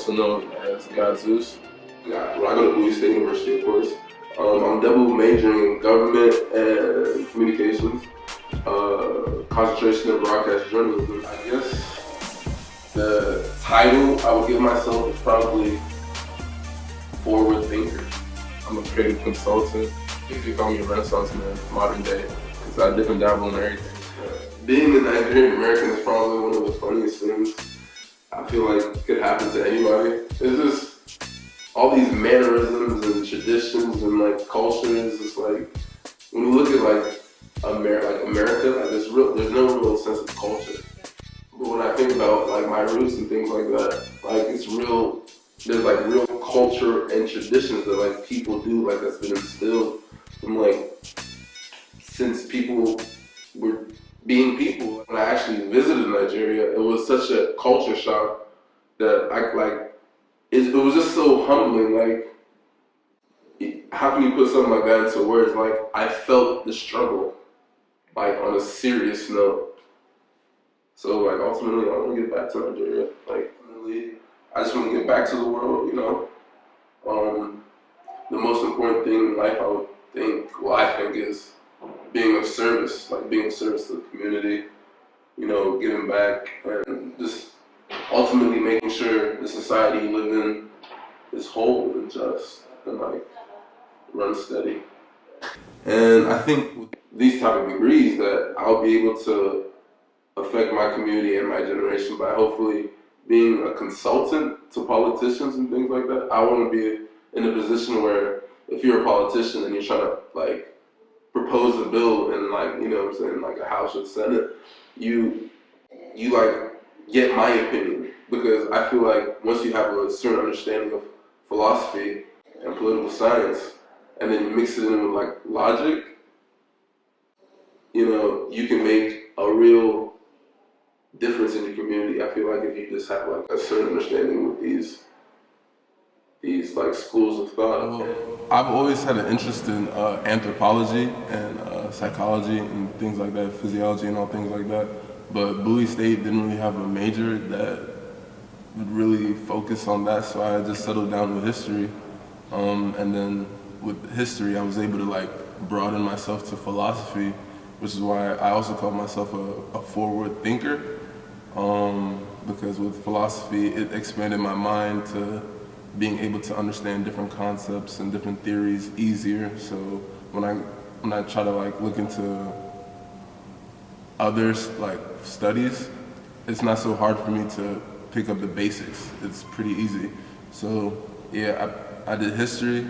also known as Jesus. Yeah, well, I go to Bowie State University, of course. I'm double majoring in government and communications, concentration in broadcast journalism. I guess the title I would give myself is probably forward thinker. I'm a creative consultant. You could call me a Renaissance man, modern day, because I dip and dabble in everything. Being a Nigerian American is probably one of the funniest things I feel like could happen to anybody. It's just all these mannerisms and traditions and like cultures. It's like when you look at like America, like there's no real sense of culture. But when I think about like my roots and things like that, like it's real. There's like real culture and traditions that like people do, like that's been instilled from like since people were being people. When I actually visited Nigeria, it was such a culture shock that I like. It was just so humbling. Like, how can you put something like that into words? Like, I felt the struggle, like on a serious note. So like ultimately, I want to get back to Nigeria. Like, really, I just want to get back to the world. You know, the most important thing in life, I think, is being of service. Like being of service to the community. You know, giving back and just ultimately making sure the society you live in is whole and just and like run steady. And I think with these type of degrees that I'll be able to affect my community and my generation by hopefully being a consultant to politicians and things like that. I want to be in a position where if you're a politician and you're trying to like propose a bill in like, you know what I'm saying, like a House or Senate, you like get my opinion, because I feel like once you have a certain understanding of philosophy and political science, and then you mix it in with like logic, you know, you can make a real difference in your community. I feel like if you just have like a certain understanding with these like schools of thought. Well, I've always had an interest in anthropology and psychology and things like that, physiology and all things like that. But Bowie State didn't really have a major that would really focus on that, so I just settled down with history. And then with history, I was able to like broaden myself to philosophy, which is why I also call myself a forward thinker. Because with philosophy, it expanded my mind to being able to understand different concepts and different theories easier. So when I try to like look into others like studies, it's not so hard for me to pick up the basics. It's pretty easy. So yeah, I did history,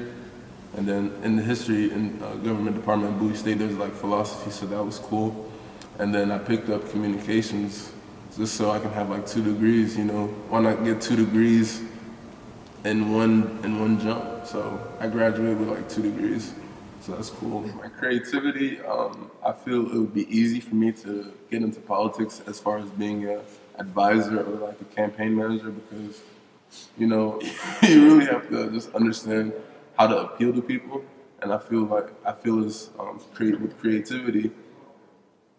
and then in the history in government department at Bowie State, there's like philosophy, so that was cool. And then I picked up communications just so I can have like 2 degrees. You know, why not get 2 degrees in one jump? So I graduated with like 2 degrees. So that's cool. My creativity, I feel it would be easy for me to get into politics as far as being an advisor or like a campaign manager, because, you know, you really have to just understand how to appeal to people. And I feel as with creativity,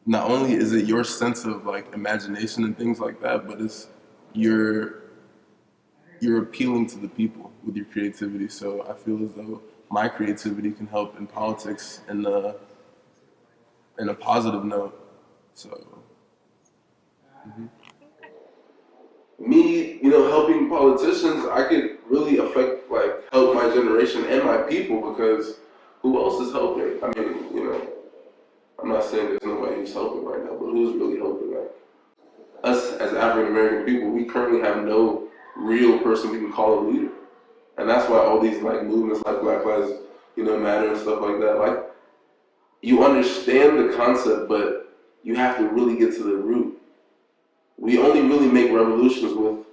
not only is it your sense of like imagination and things like that, but it's you're appealing to the people with your creativity. So I feel as though my creativity can help in politics in a positive note. So Me, you know, helping politicians, I could really help my generation and my people, because who else is helping? I mean, you know, I'm not saying there's nobody who's helping right now, but who's really helping? Like us as African American people, we currently have no real person we can call a leader. And that's why all these like movements like Black Lives, you know, Matter and stuff like that, like you understand the concept, but you have to really get to the root. We only really make revolutions with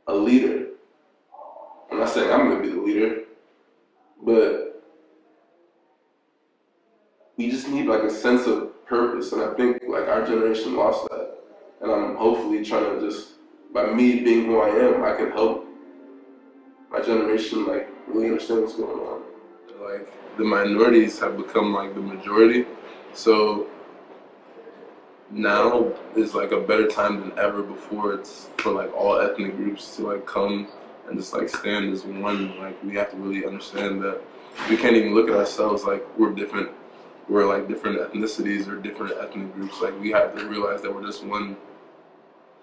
a leader. I'm not saying I'm gonna be the leader, but we just need like a sense of purpose. And I think like our generation lost that. And I'm hopefully trying to just, by me being who I am, I can help my generation like really understand what's going on. like the minorities have become like the majority. So now is like a better time than ever before. It's for like all ethnic groups to like come and just like stand as one. Like we have to really understand that we can't even look at ourselves like we're different. We're like different ethnicities or different ethnic groups. Like we have to realize that we're just one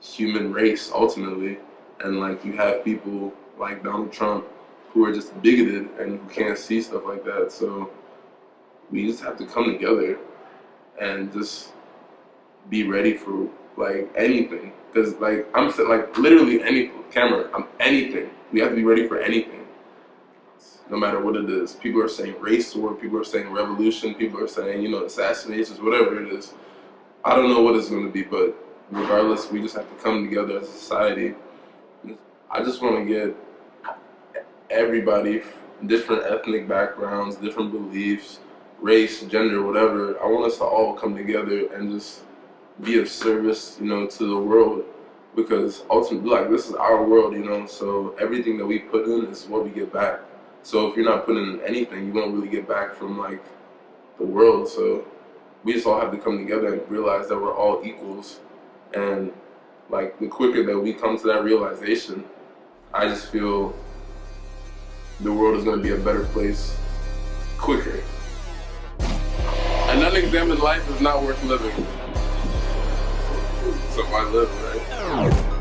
human race ultimately. And like you have people like Donald Trump who are just bigoted and who can't see stuff like that. So we just have to come together and just be ready for like anything. Because like I'm saying, like literally any camera, anything. We have to be ready for anything, no matter what it is. People are saying race war, people are saying revolution, people are saying, you know, assassinations, whatever it is. I don't know what it's going to be, but regardless, we just have to come together as a society. I just want to get everybody, different ethnic backgrounds, different beliefs, race, gender, whatever. I want us to all come together and just be of service, you know, to the world, because ultimately, like, this is our world, you know. So everything that we put in is what we get back. So if you're not putting in anything, you won't really get back from like the world. So we just all have to come together and realize that we're all equals. And like the quicker that we come to that realization, I just feel the world is going to be a better place quicker. An unexamined life is not worth living. So why live, right?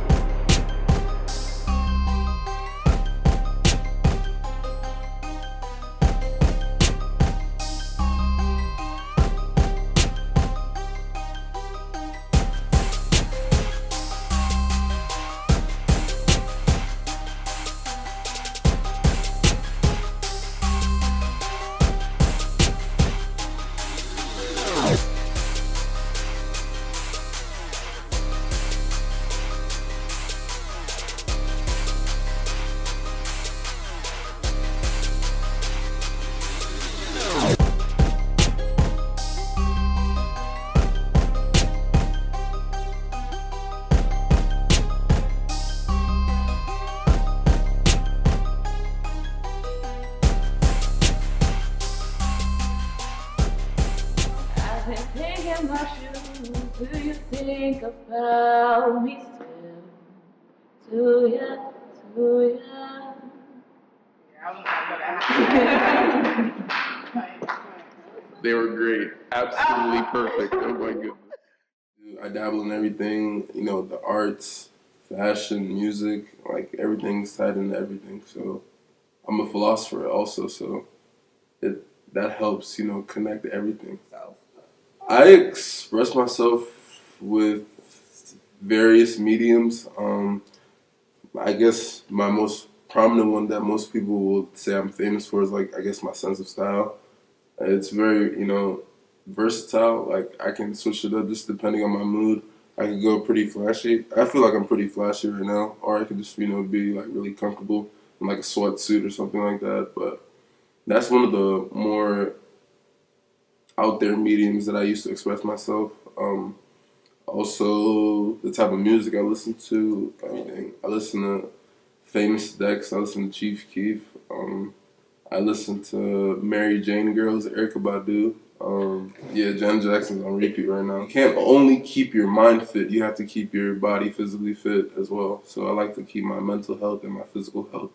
In my shoes, do you think about me still? Do ya, do ya? They were great. Absolutely perfect. Oh my goodness. I dabble in everything, you know, the arts, fashion, music, like everything's tied into everything. So I'm a philosopher also, so that helps, you know, connect everything. I express myself with various mediums. I guess my most prominent one that most people will say I'm famous for is like, I guess, my sense of style. It's very, you know, versatile. Like I can switch it up just depending on my mood. I can go pretty flashy. I feel like I'm pretty flashy right now, or I could just, you know, be like really comfortable in like a sweatsuit or something like that. But that's one of the more out there mediums that I used to express myself. Also, the type of music I listen to. I listen to Famous Dex. I listen to Chief Keef. I listen to Mary Jane Girls, Erykah Badu. Yeah, Janet Jackson's on repeat right now. You can't only keep your mind fit, you have to keep your body physically fit as well. So I like to keep my mental health and my physical health,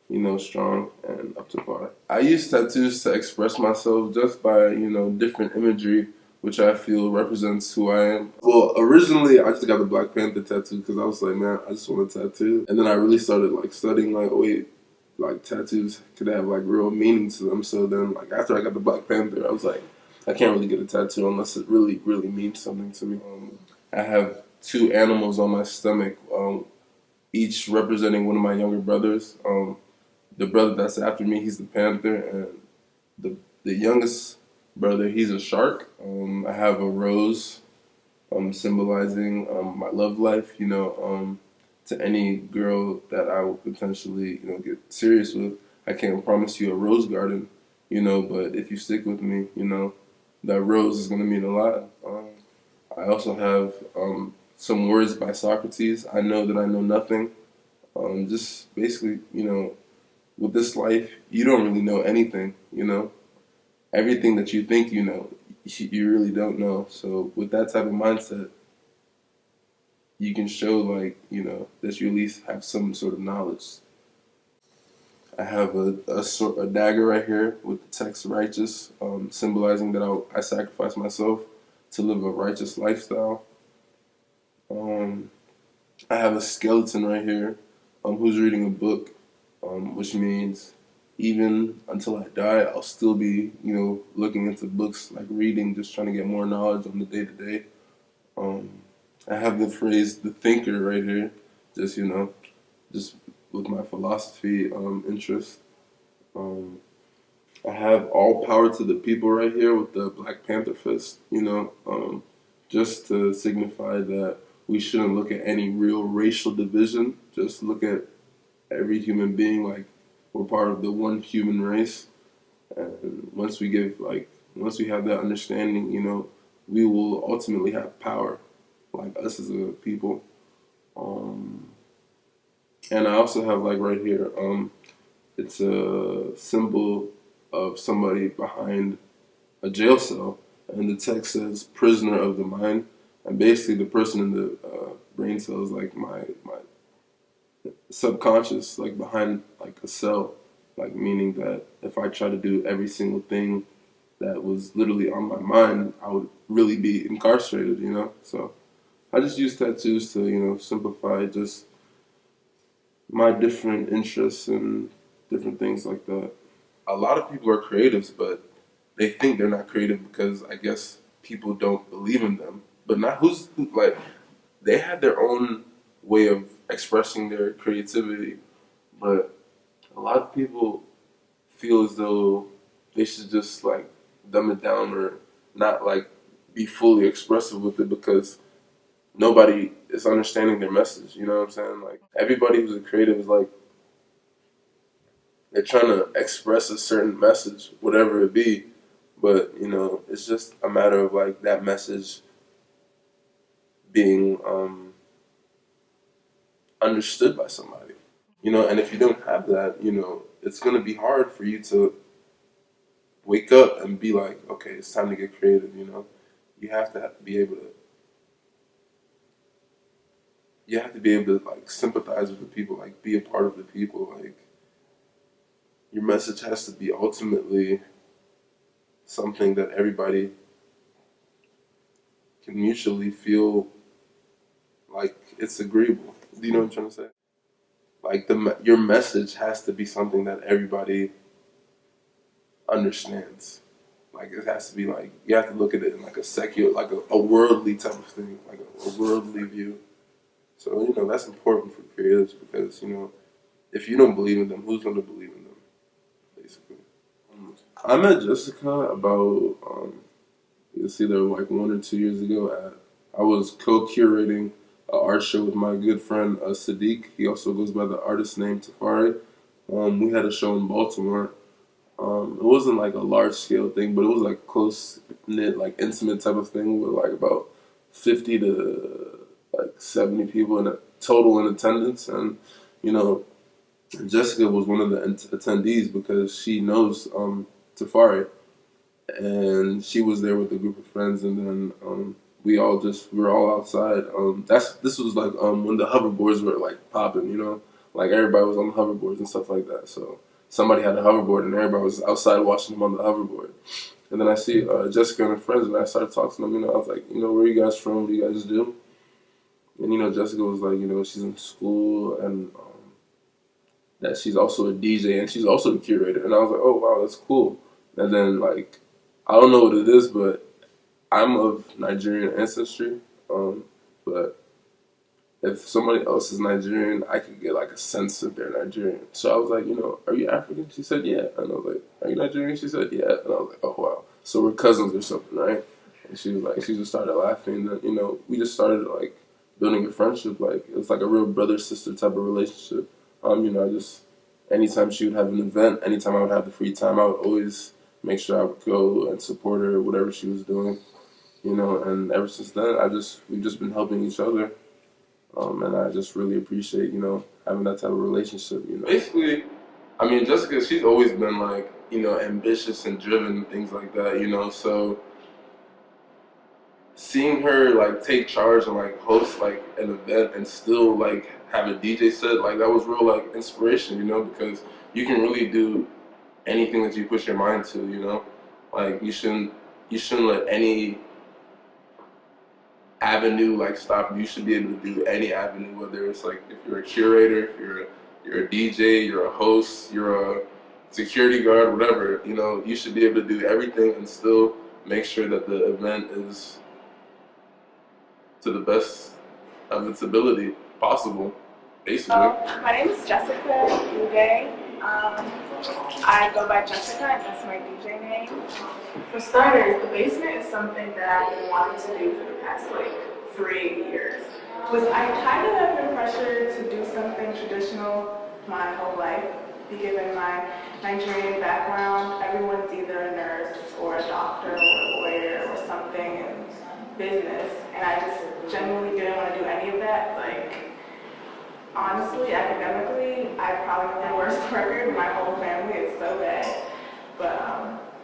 you know, strong and up to par. I use tattoos to express myself just by, you know, different imagery, which I feel represents who I am. Well, originally I just got the Black Panther tattoo because I was like, man, I just want a tattoo. And then I really started like studying, like, wait, like tattoos could have like real meaning to them. So then, like, after I got the Black Panther, I was like, I can't really get a tattoo unless it really, really means something to me. I have two animals on my stomach, each representing one of my younger brothers. The brother that's after me, he's the panther, and the youngest brother, he's a shark. I have a rose, symbolizing my love life. You know, to any girl that I will potentially, you know, get serious with, I can't promise you a rose garden, you know, but if you stick with me, you know, that rose is gonna mean a lot. I also have some words by Socrates. I know that I know nothing. Just basically, you know, with this life, you don't really know anything, you know. Everything that you think you know, you really don't know. So with that type of mindset, you can show, like, you know, that you at least have some sort of knowledge. I have a dagger right here with the text righteous, symbolizing that I sacrifice myself to live a righteous lifestyle. Um, I have a skeleton right here, who's reading a book, which means even until I die, I'll still be, looking into books, like reading, just trying to get more knowledge on the day to day. I have the phrase "the thinker" right here, just just with my philosophy interest. Um, I have all power to the people right here with the Black Panther fist, just to signify that we shouldn't look at any real racial division. Just look at every human being like we're part of the one human race. And once we have that understanding, we will ultimately have power, like us as a people. Um, and I also have like right here, it's a symbol of somebody behind a jail cell, and the text says "prisoner of the mind," and basically the person in the brain cell is like my subconscious, like behind like a cell, like meaning that if I try to do every single thing that was literally on my mind, I would really be incarcerated. So I just use tattoos to simplify just my different interests and different things like that. A lot of people are creatives, but they think they're not creative because I guess people don't believe in them. But not like they have their own way of expressing their creativity, but a lot of people feel as though they should just like dumb it down or not like be fully expressive with it because nobody is understanding their message. You know what I'm saying? Like everybody who's a creative is like they're trying to express a certain message, whatever it be. But it's just a matter of like that message being understood by somebody. And if you don't have that, it's gonna be hard for you to wake up and be like, okay, it's time to get creative. You have to be able to. You have to be able to like sympathize with the people, like be a part of the people. Like your message has to be ultimately something that everybody can mutually feel like it's agreeable. Do you know what I'm trying to say? Like your message has to be something that everybody understands. Like it has to be like you have to look at it in like a secular, like a worldly type of thing, like a worldly view. So that's important for creatives because if you don't believe in them, who's going to believe in them? Basically, I met Jessica about it's either like 1 or 2 years ago. I was co-curating an art show with my good friend Sadiq. He also goes by the artist name Tafari. We had a show in Baltimore. It wasn't like a large scale thing, but it was like close knit, like intimate type of thing with like about 50 to like 70 people in a total in attendance. And Jessica was one of the attendees because she knows Tafari, and she was there with a group of friends, and then we were all outside. This was like when the hoverboards were like popping, like everybody was on the hoverboards and stuff like that. So somebody had a hoverboard, and everybody was outside watching them on the hoverboard. And then I see Jessica and her friends, and I started talking to them. I was like, where are you guys from? What do you guys do? And Jessica was like, she's in school, and that she's also a DJ, and she's also a curator. And I was like, oh wow, that's cool. And then like, I don't know what it is, but I'm of Nigerian ancestry. But if somebody else is Nigerian, I could get like a sense that they're Nigerian. So I was like, are you African? She said, yeah. And I was like, are you Nigerian? She said, yeah. And I was like, oh wow. So we're cousins or something, right? And she was like, she just started laughing. And, we just started like building a friendship. Like it was like a real brother sister type of relationship. I just anytime she would have an event, anytime I would have the free time, I would always make sure I would go and support her, whatever she was doing. And ever since then, we've just been helping each other. And I just really appreciate, having that type of relationship, Basically, I mean, Jessica, she's always been like, ambitious and driven and things like that, so seeing her like take charge and like host like an event and still like have a DJ set, like that was real like inspiration, because you can really do anything that you put your mind to, you know? Like you shouldn't let any avenue like stop you. You should be able to do any avenue, whether it's like if you're a curator, if you're a DJ, you're a host, you're a security guard, whatever, you know, you should be able to do everything and still make sure that the event is to the best of its ability possible, basically. My name is Jessica Uday. I go by Jessica, and that's my DJ name. For starters, the basement is something that I've been wanting to do for the past 3 years. I kind of have been pressured to do something traditional my whole life, given my Nigerian background. Everyone's either a nurse or a doctor or a lawyer or something in business, and I just genuinely didn't want to do any of that. Honestly, academically, I probably have the worst record in my whole family. It's so bad. But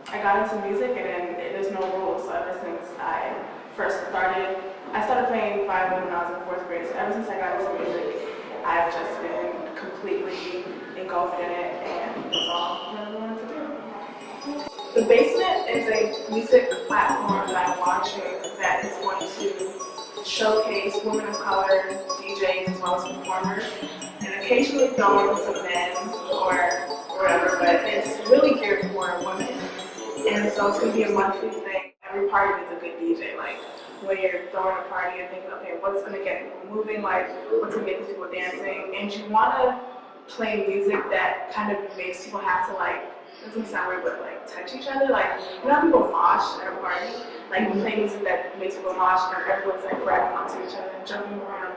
I got into music, and then there's no rules. So ever since I started playing violin when I was in 4th grade. So ever since I got into music, I've just been completely engulfed in it, and that's all I really wanted to do. The Basement is a music platform that I'm launching that is going to showcase women of color, DJs, as well as performers, and occasionally throw in some men or whatever, but it's really geared for women. And so it's going to be a monthly thing. Every party needs a good DJ. When you're throwing a party and thinking, okay, what's going to get people moving? What's going to get people dancing? And you want to play music that kind of makes people have to it doesn't sound weird, but touch each other. You know how people mosh at a party? You play music that makes people mosh and everyone's grabbing onto each other and jumping around.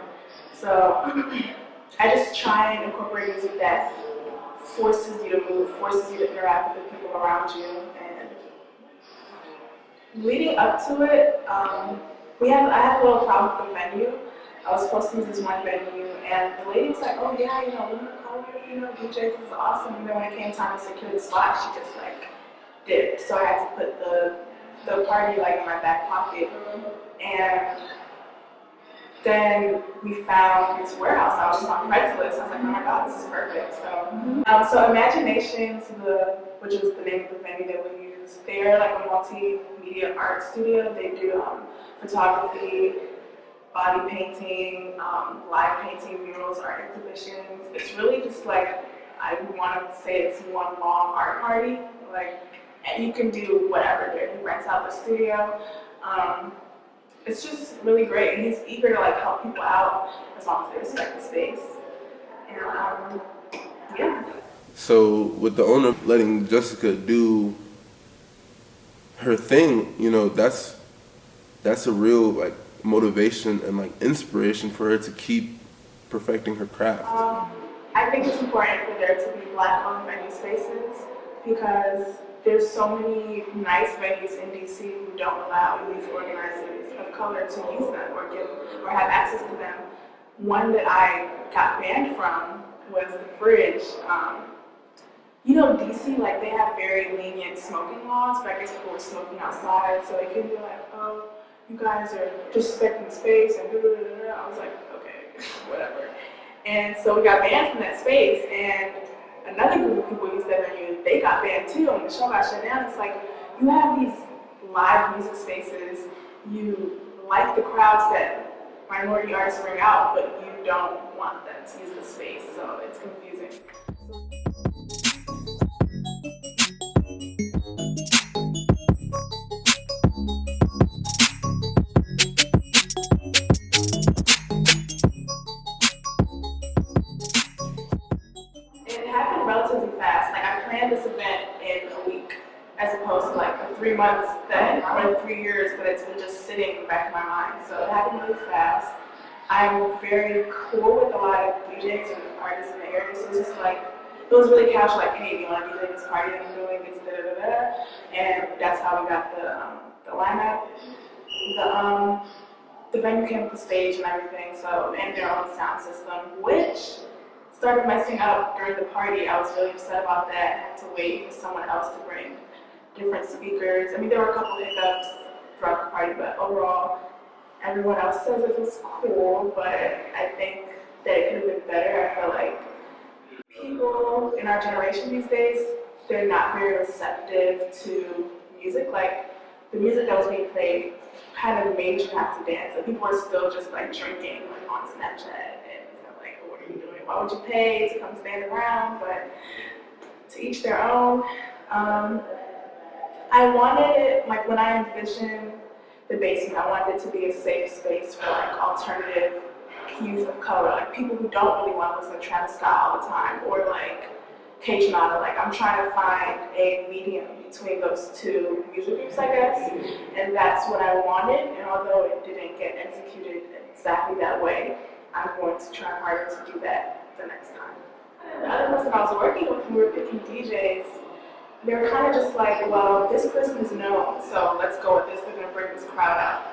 So I just try and incorporate music that forces you to move, forces you to interact with the people around you. And leading up to it, I had a little problem with the venue. I was supposed to use this one venue, and the lady was like, oh yeah, women of color, DJs is awesome. And then when it came time to secure the spot, she just dipped. So I had to put the party in my back pocket. And then we found this warehouse. I was just on Craigslist. I was like, oh my God, this is perfect. So Imaginations, which is the name of the venue that we use, they're a multimedia art studio. They do photography, body painting, live painting, murals, art exhibitions. It's really just I want to say it's one long art party. And you can do whatever there. He rents out the studio. It's just really great, and he's eager to help people out as long as they respect the space. And yeah. So with the owner letting Jessica do her thing, that's a real motivation and inspiration for her to keep perfecting her craft. I think it's important for there to be Black-owned venue spaces because there's so many nice venues in DC who don't allow youth organizers of color to use them or have access to them. One that I got banned from was the Fridge. DC, they have very lenient smoking laws, but I guess people were smoking outside, so they could be oh, you guys are disrespecting space and blah, blah, blah, blah. I was like, okay, whatever. And so we got banned from that space, and another group of people used that venue. They got banned too, and the show got shut down. It's you have these live music spaces, you like the crowds that minority artists bring out, but you don't want them to use the space, so it's confusing. Relatively fast. I planned this event in a week, as opposed to 3 months or 3 years that it's been just sitting in the back of my mind. So it happened really fast. I'm very cool with a lot of DJs and artists in the area, so it's just it was really casual. Hey, do you want to DJ this party that I'm doing? It's da da da da, and that's how we got the lineup. The venue came with the stage and everything, and their own sound system, which started messing up during the party. I was really upset about that. I had to wait for someone else to bring different speakers. There were a couple of hiccups throughout the party, but overall, everyone else says it was cool, but I think that it could have been better. I feel people in our generation these days, they're not very receptive to music. Like, the music that was being played kind of made you have to dance. Like, people are still just like drinking like, on Snapchat, and I'm like, what are you doing? Why would you pay to come stand around? But to each their own. I wanted it, like when I envisioned the basement, I wanted it to be a safe space for like alternative youth of color, like people who don't really want to listen to Travis Scott all the time, or like Kate Nada. Like, I'm trying to find a medium between those two music groups, I guess, and that's what I wanted. And although it didn't get executed exactly that way, I'm going to try harder to do that the next time. And the other person I was working with, when we were picking DJs, they were kind of just like, well, this person is known, so let's go with this. They're going to bring this crowd out.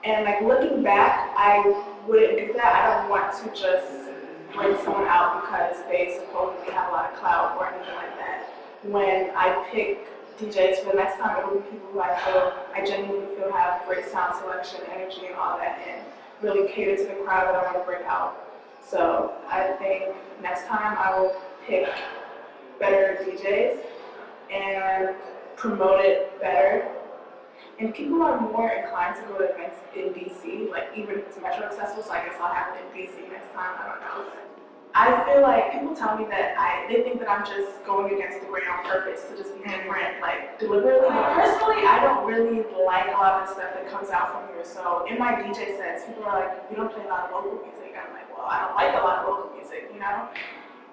And like looking back, I wouldn't do that. I don't want to just bring someone out because they supposedly have a lot of clout or anything like that. When I pick DJs for the next time, it'll be people who I genuinely feel have great sound selection, energy, and all that, and really cater to the crowd that I want to bring out. So I think next time I will pick better DJs and promote it better. And people are more inclined to go to events in DC, like even if it's Metro accessible, so I guess I'll have it in DC next time, I don't know. I feel like people tell me that they think that I'm just going against the grain on purpose to just be different, like deliberately. But personally, I don't really like a lot of the stuff that comes out from here. So in my DJ sets, people are like, you don't play a lot of local music. I'm like, well, I don't like a lot of local music, you know?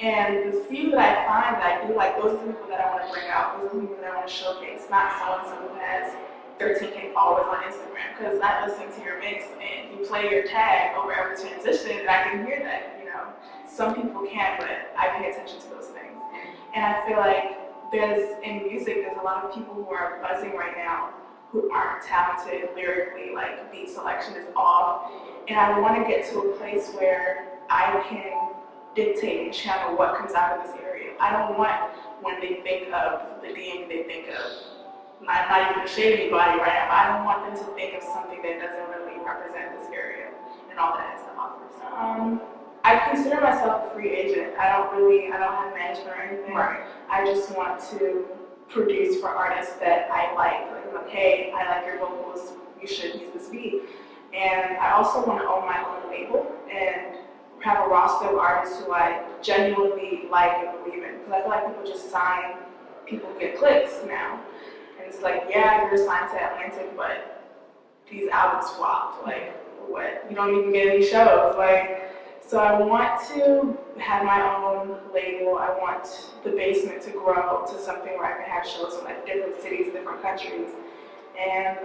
And the few that I find that I do like, those are the people that I want to bring out. Those are the people that I want to showcase, not someone who has 13K followers on Instagram. Because I listen to your mix and you play your tag over every transition, and I can hear that, you know. Some people can't, but I pay attention to those things. And I feel like in music, there's a lot of people who are buzzing right now who aren't talented lyrically, like beat selection is off. And I want to get to a place where I can dictate and channel what comes out of this area. I don't want, when they think of the DMV, they think of, I'm not even to shade anybody right now, but I don't want them to think of something that doesn't really represent this area and all that has to offer. So, I consider myself a free agent. I don't have management or anything. Right. I just want to produce for artists that I like. Like, I'm like, hey, I like your vocals, you should use this beat. And I also want to own my own label and have a roster of artists who I genuinely like and believe in. Because I feel like people just sign, people get clicks now. And it's like, yeah, you're signed to Atlantic, but these albums flopped. Like, what? You don't even get any shows. Like, so I want to have my own label. I want the basement to grow to something where I can have shows in like different cities, different countries. And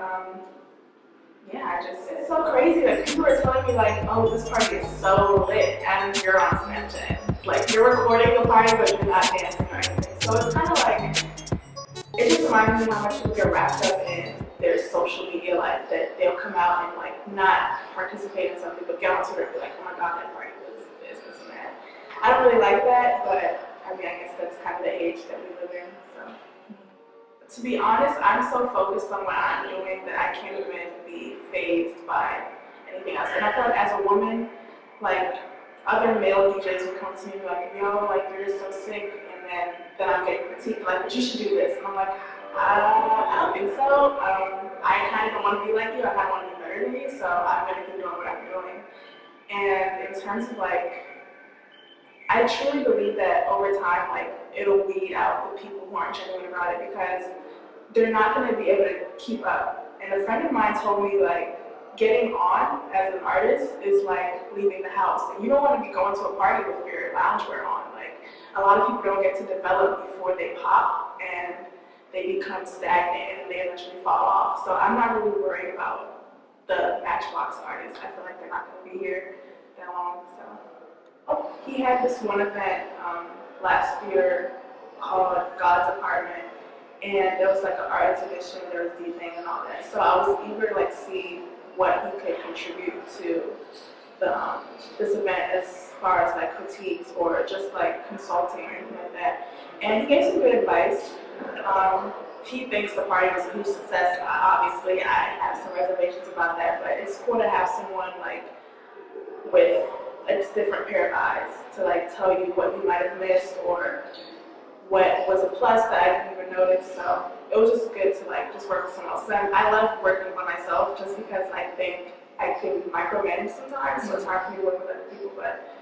yeah, it's so crazy that people are telling me like, oh, this party is so lit, and you're on Snapchat. Like, you're recording the party, but you're not dancing or anything. So it's kind of like, it just reminds me how much people get wrapped up in their social media life, that they'll come out and like not participate in something, but get on Twitter and be like, oh my god, that party was this and that. I don't really like that, but I mean, I guess that's kind of the age that we live in, so. To be honest, I'm so focused on what I'm doing that I can't even be fazed by anything else. And I feel like as a woman, like, other male DJs will come to me and be like, yo, like, you're so sick, and then I'm getting critiqued, like, but you should do this. And I'm like, I don't think so. I kind of don't want to be like you. I kind of want to be better than you, so I'm going to keep doing what I'm doing. And in terms of, like, I truly believe that over time, like, it'll weed out the people who aren't genuine about it, because they're not going to be able to keep up. And a friend of mine told me, like, getting on as an artist is like leaving the house. And you don't want to be going to a party with your loungewear on. Like, a lot of people don't get to develop before they pop, and they become stagnant and they eventually fall off. So I'm not really worried about the Matchbox artists. I feel like they're not going to be here that long. So, oh, he had this one event last year called God's Apartment, and there was like an art exhibition, there was DJing and all that. So I was eager to like see what he could contribute to the this event as far as like critiques or just like consulting or anything like that. And he gave some good advice. He thinks the party was a huge success. Obviously, I have some reservations about that, but it's cool to have someone like with a different pair of eyes to like tell you what you might have missed or what was a plus that I didn't even notice. So it was just good to like just work with someone else. And I love working by myself just because I think I can micromanage sometimes, so it's hard for me to work with other people, but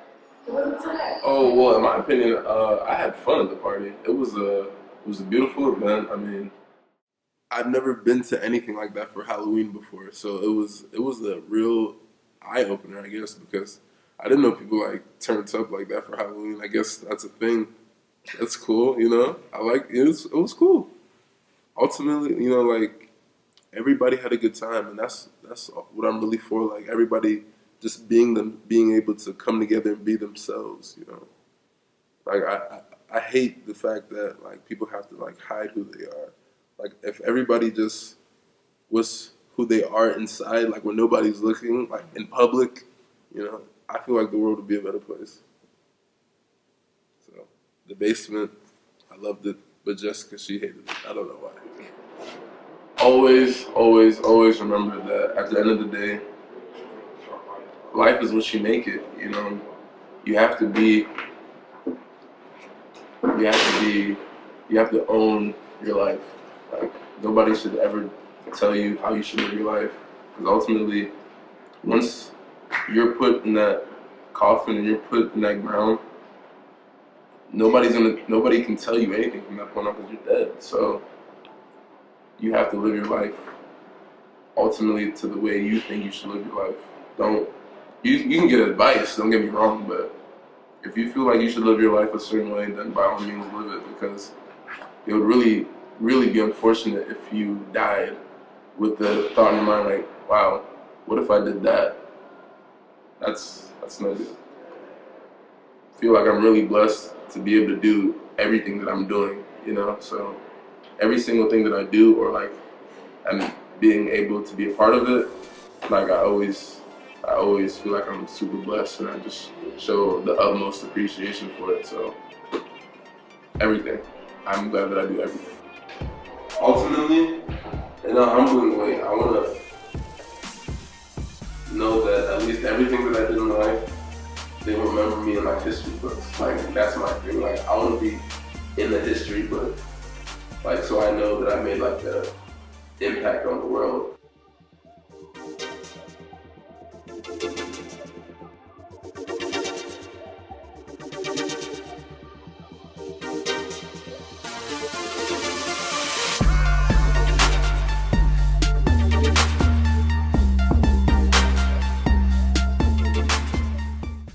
it wasn't today. Oh well, in my opinion, I had fun at the party. It was a beautiful event. I mean, I've never been to anything like that for Halloween before, so it was a real eye opener, I guess, because I didn't know people like turned up like that for Halloween. I guess that's a thing. That's cool, you know. I like it. It was cool. Ultimately, you know, like everybody had a good time, and that's what I'm really for. Like everybody just being able to come together and be themselves. You know, like I hate the fact that like people have to like hide who they are. Like if everybody just was who they are inside, like when nobody's looking, like in public, you know, I feel like the world would be a better place. So the basement, I loved it, but Jessica, she hated it. I don't know why. always, always, always remember that at the end of the day, life is what you make it. You know, you have to be, you have to be, you have to own your life. Like nobody should ever tell you how you should live your life, because ultimately, once you're put in that coffin and you're put in that ground, nobody can tell you anything from that point on because you're dead. So you have to live your life ultimately to the way you think you should live your life. You can get advice, don't get me wrong, but if you feel like you should live your life a certain way, then by all means live it, because it would really, really be unfortunate if you died with the thought in your mind like, wow, what if I did that? That's not good. I feel like I'm really blessed to be able to do everything that I'm doing, you know? So every single thing that I do, or like I'm being able to be a part of it, like I always feel like I'm super blessed, and I just show the utmost appreciation for it. So everything, I'm glad that I do everything. Ultimately, in a humbling way, I want to know that at least everything that I did in life, they remember me in like history books. Like that's my thing. Like I want to be in the history book, like so I know that I made like the impact on the world